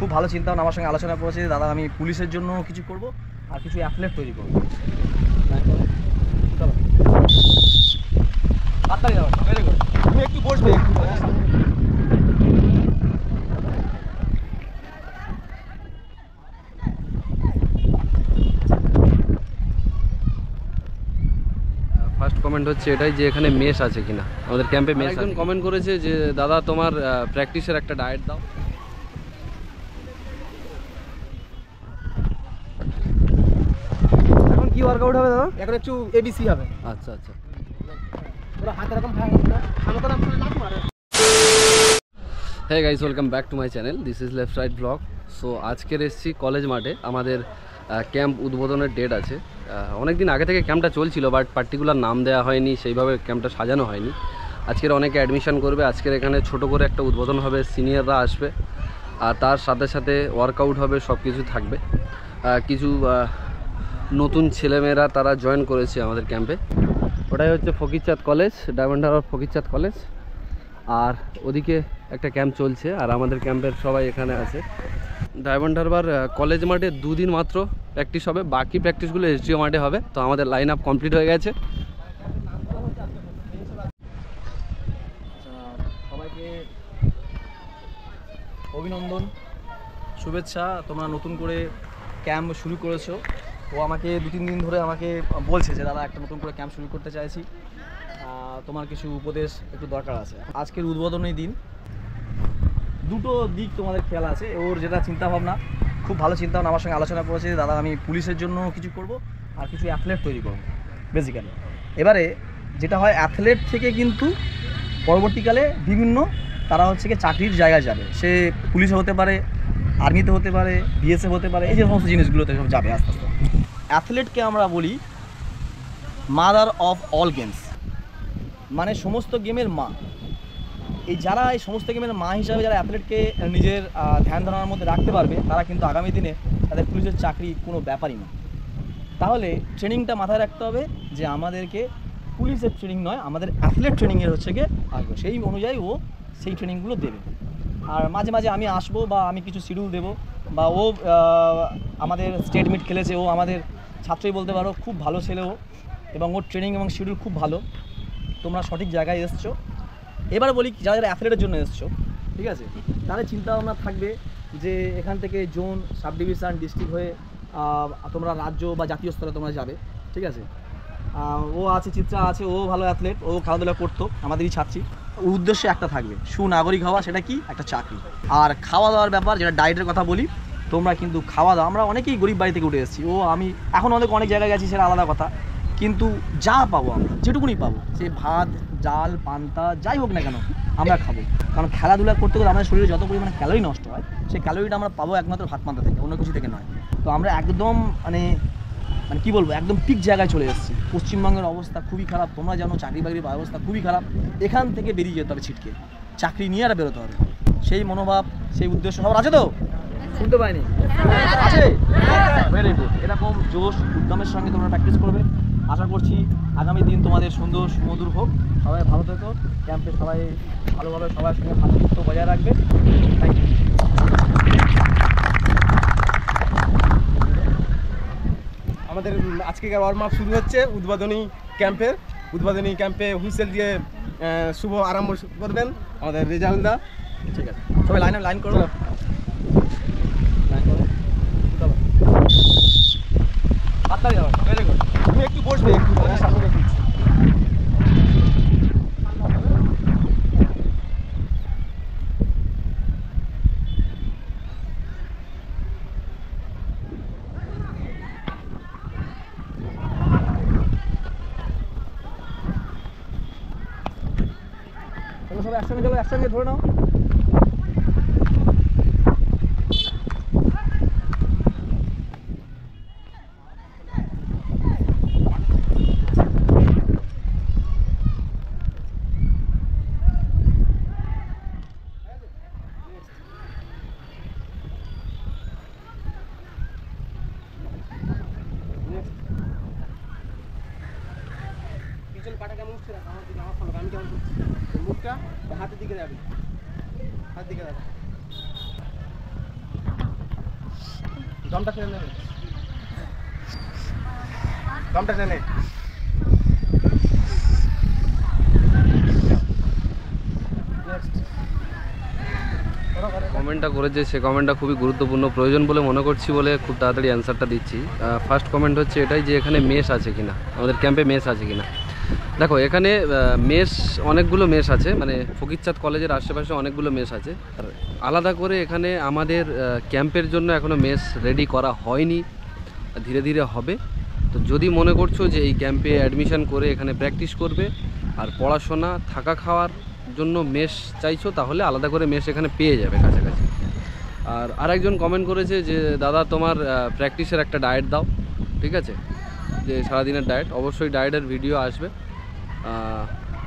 খুব ভালো চিন্তা ভাবনা আমার সঙ্গে আলোচনা করেছে যে দাদা আমি পুলিশের জন্য কিছু করব আর কিছু অ্যাথলেট তৈরি করবো। চলো তাড়াতাড়ি যাও, ভেরি গুড। তুমি একটু বসবে একটু। ফার্স্ট কমেন্ট হচ্ছে এটাই যে এখানে মেস আছে কিনা, আমাদের ক্যাম্পে মেস। একজন কমেন্ট করেছে যে দাদা তোমার প্র্যাকটিসের একটা ডায়েট দাও। এখন কি ওয়ার্কআউট হবে দাদা? এখন একটু এবিসি হবে। আচ্ছা আচ্ছা। হ্যাঁ guys, welcome back to my channel, this is left right blog. So আজকের এসেছি কলেজ মাঠে, আমাদের ক্যাম্প উদ্বোধনের ডেট আছে। অনেক দিন আগে থেকে ক্যাম্পটা চলছিল, বাট পার্টিকুলার নাম দেওয়া হয়নি, সেইভাবে ক্যাম্পটা সাজানো হয়নি। আজকের অনেকে অ্যাডমিশন করবে, আজকের এখানে ছোট করে একটা উদ্বোধন হবে, সিনিয়ররা আসবে আর তার সাথে সাথে ওয়ার্কআউট হবে, সব কিছু থাকবে। কিছু নতুন ছেলেমেয়েরা তারা জয়েন করেছে আমাদের ক্যাম্পে। ওটাই হচ্ছে ফকিরচাঁদ কলেজ, ডায়মন্ড হারবার ফকিরচাঁদ কলেজ। আর ওদিকে একটা ক্যাম্প চলছে আর আমাদের ক্যাম্পের সবাই এখানে আছে। ডায়মন্ড হারবার কলেজ মাঠে দুদিন মাত্র প্র্যাকটিস হবে, বাকি প্র্যাকটিসগুলো এসডিও মাঠে হবে। তো আমাদের লাইন আপ কমপ্লিট হয়ে গেছে। সবাইকে অভিনন্দন, শুভেচ্ছা। তোমরা নতুন করে ক্যাম্প শুরু করেছো। ও আমাকে 2-3 দিন ধরে আমাকে বলছে যে দাদা একটা নতুন করে ক্যাম্প শুরু করতে চাইছি, তোমার কিছু উপদেশ একটু দরকার আছে। আজকের উদ্বোধনী দিন, দুটো দিক তোমাদের খেয়াল আছে। ওর যেটা চিন্তাভাবনা, খুব ভালো চিন্তাভাবনা আমার সঙ্গে আলোচনা করেছে যে দাদা আমি পুলিশের জন্য কিছু করব আর কিছু অ্যাথলেট তৈরি করব বেসিক্যালি। এবারে যেটা হয়, অ্যাথলেট থেকে কিন্তু পরবর্তীকালে বিভিন্ন তারা হচ্ছে কি চাকরির জায়গায় যাবে। সে পুলিশে হতে পারে, আর্মিতে হতে পারে, বিএসএফ হতে পারে, এই যে সমস্ত জিনিসগুলোতে সব যাবে আস্তে আস্তে। অ্যাথলেটকে আমরা বলি মাদার অফ অল গেমস, মানে সমস্ত গেমের মা। এই যারা এই সমস্ত গেমের মা হিসাবে যারা অ্যাথলেটকে নিজের ধ্যান ধারণার মধ্যে রাখতে পারবে, তারা কিন্তু আগামী দিনে তাদের পুলিশের চাকরি কোনো ব্যাপারই না। তাহলে ট্রেনিংটা মাথায় রাখতে হবে যে আমাদেরকে পুলিশের ট্রেনিং নয়, আমাদের অ্যাথলেট ট্রেনিংয়ের হচ্ছে গিয়ে আসবে, সেই অনুযায়ী ও সেই ট্রেনিংগুলো দেবে। আর মাঝে মাঝে আমি আসবো বা আমি কিছু শিডিউল দেবো, বা ও আমাদের স্টেট মিট খেলেছে, ও আমাদের ছাত্রই বলতে পারো, খুব ভালো ছেলে ও, এবং ওর ট্রেনিং এবং শিডিউল খুব ভালো। তোমরা সঠিক জায়গায় এসছো। এবার বলি যারা যারা অ্যাথলেটের জন্য এসছো, ঠিক আছে, তাদের চিন্তাভাবনা থাকবে যে এখান থেকে জোন, সাব ডিভিশন, ডিস্ট্রিক্ট হয়ে তোমরা রাজ্য বা জাতীয় স্তরে তোমরা যাবে, ঠিক আছে। ও আছে, চিত্রা আছে, ও ভালো অ্যাথলেট, ও খেলাধুলা করতো, আমাদেরই ছাত্রী। ওর উদ্দেশ্য একটা থাকবে, সুনাগরিক হওয়া, সেটা কি একটা চাকরি। আর খাওয়া দাওয়ার ব্যাপার, যেটা ডায়েটের কথা বলি, তোমরা কিন্তু খাওয়া দাওয়া, আমরা অনেকেই গরিব বাড়ি থেকে উঠে এসেছি, ও আমি এখন অনেক জায়গায় গেছি, সেটা আলাদা কথা, কিন্তু যা পাবো আমরা, যেটুকুনি পাবো, সে ভাত, ডাল, পান্তা, যাই হোক না কেন আমরা খাবো। কারণ খেলাধুলা করতে গেলে আমাদের শরীরে যত পরিমাণে ক্যালোরি নষ্ট হয়, সেই ক্যালোরিটা আমরা পাবো একমাত্র ভাত পান্তা থেকে, অন্য কিছু থেকে নয়। তো আমরা একদম মানে কী বলবো, একদম পিক জায়গায় চলে এসেছি। পশ্চিমবঙ্গের অবস্থা খুবই খারাপ, তোমরা জানো, চাকরি বাকরির অবস্থা খুবই খারাপ। এখান থেকে বেরিয়ে যেতে হবে ছিটকে, চাকরি নিয়ে আর বেরোতে হবে। সেই মনোভাব, সেই উদ্দেশ্য সবার আছে তো? শুনতে পাইনি, আছে? Very good. এরকম জোশ উদ্যমের সঙ্গে তোমরা প্র্যাকটিস করবে। আশা করছি আগামী দিন তোমাদের সুন্দর সুমধুর হোক। সবাই ভালো থেকো, ক্যাম্পে সবাই ভালোভাবে সবার সঙ্গে ভাতৃত্ব বজায় রাখবে। Thank you. আমাদের আজকেকার ওয়ার্ম আপ শুরু হচ্ছে উদ্বোধনী ক্যাম্পে হুইসেল দিয়ে শুভ আরম্ভ করবেন আমাদের রেজাউলদা। ঠিক আছে, সবাই লাইন করো। তাড়াতাড়ি যাও, ভেরি গুড। তুমি একটু বসবে একটু, সামনে রেখে দিচ্ছি। সবাই একসঙ্গে চলো, একসঙ্গে ধরে নাও। পিছন পাটা কেমন উঠছে, আমার দিকে আমার ফলো, আমি কেমন করছি, মুখটা হাতের দিকে যাবে, হাত দিকে যাবে। দমটা টেনে নে, দমটা টেনে নে। কমেন্টটা করেছে সে কমেন্টটা খুবই গুরুত্বপূর্ণ প্রয়োজন বলে মনে করছি বলে খুব তাড়াতাড়ি অ্যান্সারটা দিচ্ছি। ফার্স্ট কমেন্ট হচ্ছে এটাই যে এখানে মেস আছে কিনা, আমাদের ক্যাম্পে মেস আছে কিনা। দেখো এখানে মেস অনেকগুলো মেস আছে, মানে ফকিরচাঁদ কলেজের আশেপাশে অনেকগুলো মেস আছে। আর আলাদা করে এখানে আমাদের ক্যাম্পের জন্য এখনও মেস রেডি করা হয়নি, ধীরে ধীরে হবে। তো যদি মনে করছো যে এই ক্যাম্পে অ্যাডমিশন করে এখানে প্র্যাকটিস করবে আর পড়াশোনা থাকা খাওয়ার জন্য মেস চাইছো, তাহলে আলাদা করে মেস এখানে পেয়ে যাবে কাছাকাছি। আর আরেকজন কমেন্ট করেছে যে দাদা তোমার প্র্যাকটিসের একটা ডায়েট দাও, ঠিক আছে, যে সারাদিনের ডায়েট। অবশ্যই ডায়েটের ভিডিও আসবে,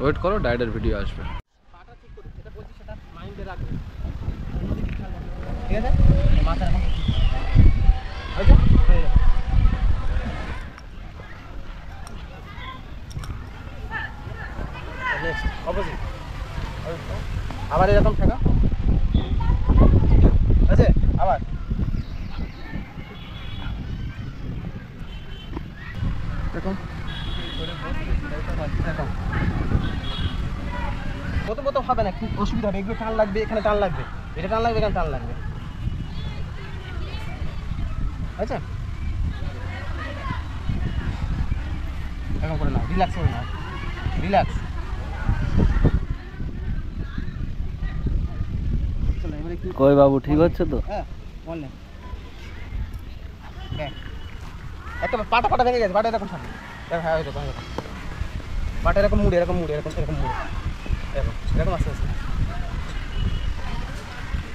ওয়েট করো, ডায়েটের ভিডিও আসবে। পাটা ঠিক করে যেটা বলছি সেটা মাইন্ডে রাখবে, ঠিক আছে? মাথা এখন ওকে হয়ে যাবে। নেক্সট অপোজিট, আবার এরকম থাকা আছে, আবার এরকম প্রথম হবে না, খুব অসুবিধা হবে। এগুলো টান লাগবে, এখানে টান লাগবে, এটা টান লাগবে, এখানে টান লাগবে, আচ্ছা এরকম করে নাও, রিল্যাক্স করে নাও, রিল্যাক্স। চলো এবারে কি কই বাবু, ঠিক হচ্ছে তো? হ্যাঁ বললেন একটা পাটা পাটা ভেঙে গেছে, পাটা এরকম থাকবে, হ্যাঁ এরকম এরকম পাটা এরকম মুড়ে, এরকম মুড়ে, এরকম এরকম মুড়ে, এরকম এরকম আস্তে আস্তে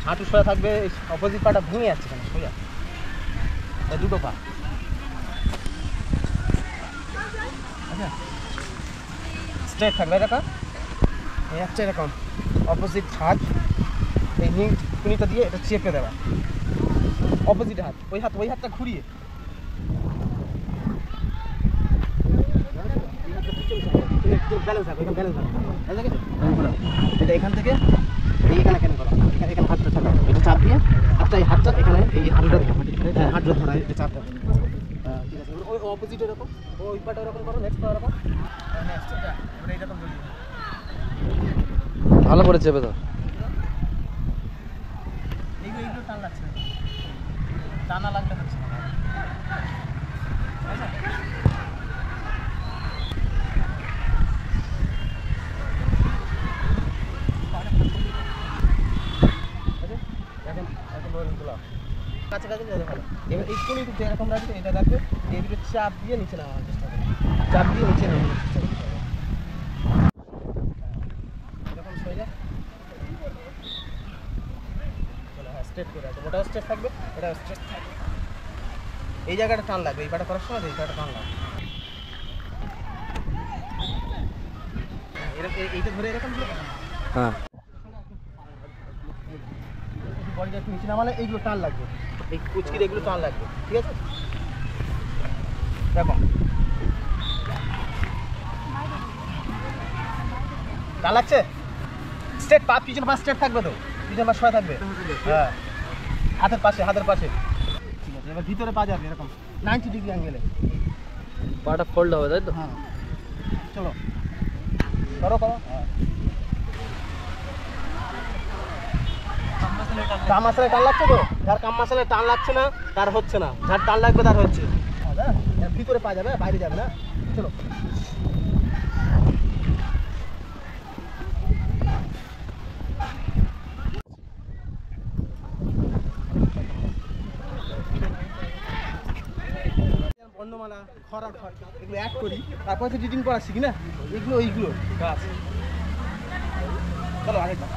হাঁটু সোজা থাকবে। অপোজিট পাটা ভেঙে যাচ্ছে কেন, সোজা এই দুটো পা, আচ্ছা স্ট্রেট থাকবে, এরকম এই একটা এরকম অপোজিট হাত এই কুনিটা দিয়ে এটা চেপে দেওয়া, অপোজিট হাত ওই হাতটা ঘুরিয়ে ব্যালেন্স থাকবে, এখানে ব্যালেন্স থাকবে, এটা এখান থেকে এইখানে কেন করা, এখানে হাতটা ছাড়া, এটা চাপ দিয়ে হাতটা, এই হাতটা এখানে, এই হাতটা হাতটা ধরা, এটা চাপ দেওয়া, ঠিক আছে। ওই অপোজিট এরকম, ওই পাটা এরকম করো, নেক্সট পা এরকম, নেক্সট এটা এইরকম বলি, ভালো করে চেপে দাও। এইগুলো টান লাগছে না, টানা লাগতে হচ্ছে না, আচ্ছা কাছাকাছি ভালো। এবার এই কোণে কিন্তু এরকম রাখবে, এটা রাখবে, এইদিকে চাপ দিয়ে নিচে নামার চেষ্টা করবে, চাপ দিয়ে নিচে নামার চেষ্টা করতে হবে, এরকম সোজা চলো, হ্যাঁ স্ট্রেট করে আছে, ওটাও স্ট্রেট থাকবে, এটাও স্ট্রেট থাকবে। এই জায়গাটা টান লাগবে, এই পাটা করার সময় এই জায়গাটা টান লাগবে, এইটা ধরে এরকম দিয়ে হ্যাঁ বডিটা একটু নিচে নামালে এইগুলো টান লাগবে, এই কুচকির এগুলো টান লাগবে, ঠিক আছে? দেখো টান লাগছে, স্ট্রেট পা, পিছনে পা স্ট্রেট থাকবে তো, পিছনে পা শোয়া থাকবে, হ্যাঁ হাতের পাশে, হাতের পাশে, ঠিক আছে। এবার ভিতরে পা যাবে এরকম 90 ডিগ্রি অ্যাঙ্গেলে, পাটা ফোল্ড হবে, তাই তো? হ্যাঁ চলো করো করো, হ্যাঁ কাম মাসালে টান লাগছে তো, যার কাম মাসালে টান লাগছে না তার হচ্ছে না, যার টান লাগবে তার হচ্ছে। ভিতরে পা যাবে, বাইরে যাবে না, চলো বর্ণমালা, খরা, এগুলো অ্যাড করি, তারপরে তো রিডিং করা শিখি না, এগুলো এইগুলো গাছ। চলো আরেকটা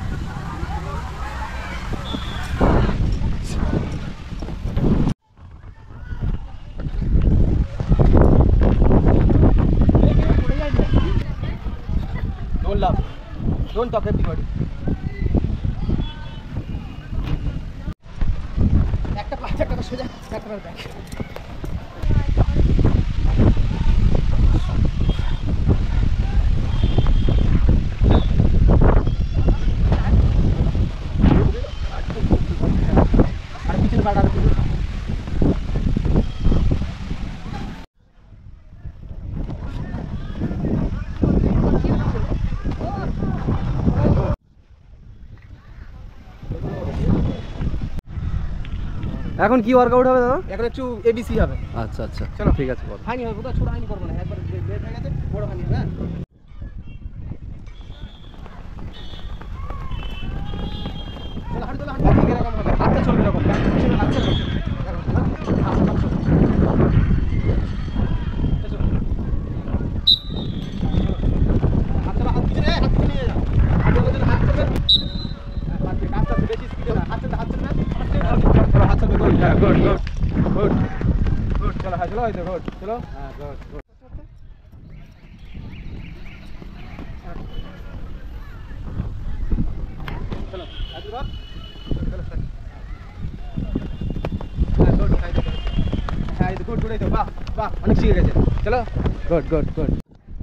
don't laugh, don't talk everybody, একটা পা একটা সোজা, একটা পা ব্যাক, আর পিছনে পাটা, এখন কি ওয়ার্কআউট হবে দাদা? এখন একটু এবিসি হবে। আচ্ছা আচ্ছা, চলো। ঠিক আছে বল। হানি হবে, কোথাও ছোট হানি করবো না, একবার লেট হয়ে গেছে, বড় হানি হবে। হ্যাঁ চলো হাঁটু চলো, হাঁটু এরকম হবে, হাতটা চলবে এরকম, হাতটা চলবে অনেক শিখে গেছে। চলো গুড গুড গুড।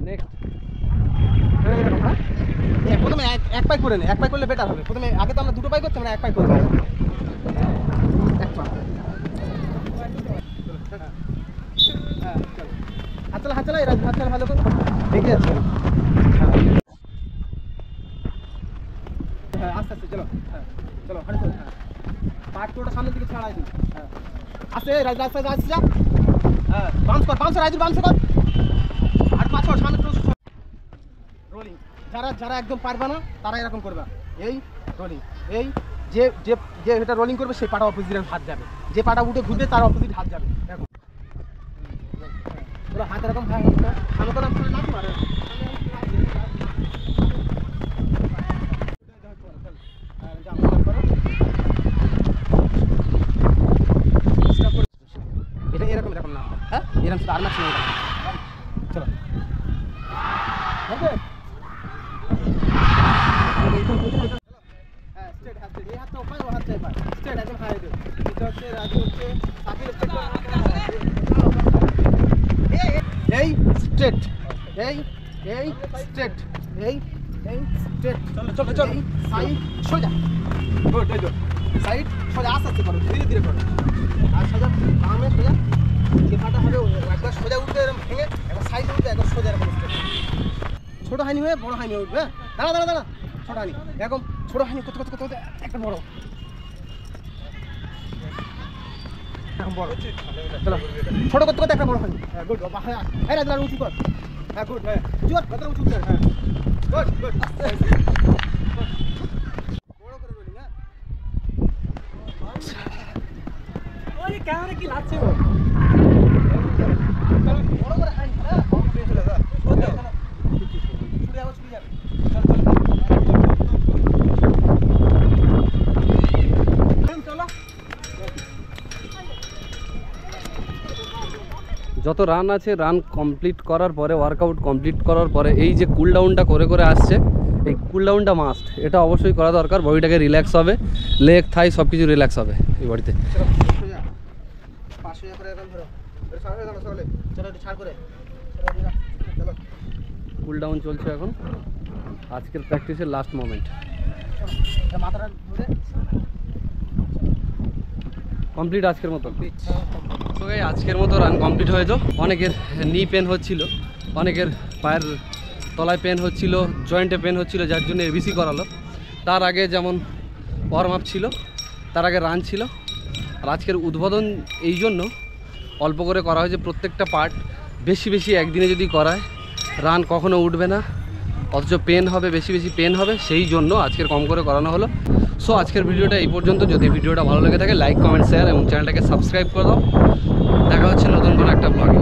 নেক্সট প্রথমে এক পাই করে নে, এক পাই করলে বেটার হবে। প্রথমে আগে তো আমরা দুটো পাই করতাম, না এক পাই করে নেব। এক পা। হ্যাঁ চলো, হাত চালা, হাত চালা, এই হাত চালা ভালো করে দেখে যাচ্ছে। হ্যাঁ আস্তে আস্তে চলো। হ্যাঁ চলো হাঁটু চলো। হ্যাঁ পাট পুরোটা সামনের দিকে ছাড়াই দিই। হ্যাঁ আস্তে রাজ রাস্তা আসছে যা। হ্যাঁ বাউন্স কর, বাউন্স রাজু, বাউন্স কর। আর পাঁচ কর সামনে ক্লোজ রোলিং। যারা যারা একদম পারবে না তারা এরকম করবে, এই রোলিং, এই যে যে যে এটা রোলিং করবে সেই পাটা অপোজিট হাত যাবে, যে পাটা উঠে ঘুরবে তার অপোজিট হাত যাবে। দেখো পুরো হাত এরকম সামনে করে না মারে। এটা এরকম এরকম না, হ্যাঁ এরকম শুধু আর মাছ নেই। চলো হ্যাঁ স্ট্রেট হাত, এই হাতটা ওপায়, ও হাতটা এপায়, স্ট্রেট একদম হাই দে। এটা হচ্ছে রাজু, হচ্ছে সাকিব, এই স্ট্রেট, এই এই স্ট্রেট, এই এই স্ট্রেট। চলো চলো চলো, সাইড সোজা, গুড গুড, সাইড সোজা, আস্তে আস্তে করো, ধীরে ধীরে করো। আর সোজা বামে সোজা, যে পাটা হবে একবার সোজা উঠবে এরকম ভেঙে, একবার সাইড উঠবে, একবার সোজা এরকম স্ট্রেট। ছোট হানি হয়ে বড় হানি উঠবে। দাঁড়া দাঁড়া দাঁড়া, ছোট হানি এরকম, ছোট হানি করতে করতে করতে একটা বড়, বড়। চলো ছোট করতে করতে একটা বড় হানি। হ্যাঁ গুড, হ্যাঁ হ্যাঁ রাজু উঁচু কর। হ্যাঁ গুড, হ্যাঁ জোর কথা উঁচু কর। হ্যাঁ গুড গুড, আস্তে বড় করে বলি। হ্যাঁ ওই ক্যামেরা কি লাগছে গো, বড় করে হানি। হ্যাঁ চলে যা, ছুটে যাবে, ছুটে যাবে। চলো চলো। যত রান আছে, রান কমপ্লিট করার পরে, ওয়ার্কআউট কমপ্লিট করার পরে এই যে কুল ডাউনটা করে করে আসছে, এই কুল ডাউনটা মাস্ট, এটা অবশ্যই করা দরকার। বডিটাকে রিল্যাক্স হবে, লেগ থাই সব কিছু রিল্যাক্স হবে এই বডিতে। চলো সোজা, পাশ সোজা করে এরকম ধরো, ছাড় হয়ে গেল, চলো চলো একটু ছাড় করে চলো। কুল ডাউন চলছে এখন, আজকের প্র্যাকটিসের লাস্ট মোমেন্ট। মাথাটা ধরে কমপ্লিট আজকের মতো। তো গাইস আজকের মতো রান কমপ্লিট হয়েছে। অনেকের নি পেন হচ্ছিল, অনেকের পায়ের তলায় পেন হচ্ছিল, জয়েন্টে পেন হচ্ছিল, যার জন্য এবিসি করালো। তার আগে যেমন ওয়ার্ম আপ ছিল, তার আগে রান ছিল। আর আজকের উদ্বোধন এই জন্য অল্প করে করা হয়েছে। প্রত্যেকটা পার্ট বেশি বেশি একদিনে যদি করায় রান কখনো উঠবে না, অথচ পেন হবে, বেশি বেশি পেন হবে, সেই জন্য আজকের কম করে করানো হলো। সো আজকের ভিডিওটা এই পর্যন্ত। যদি ভিডিওটা ভালো লেগে থাকে লাইক, কমেন্ট, শেয়ার এবং চ্যানেলটাকে সাবস্ক্রাইব করে দাও। দেখা হচ্ছে নতুন কোনো একটা ব্লগে।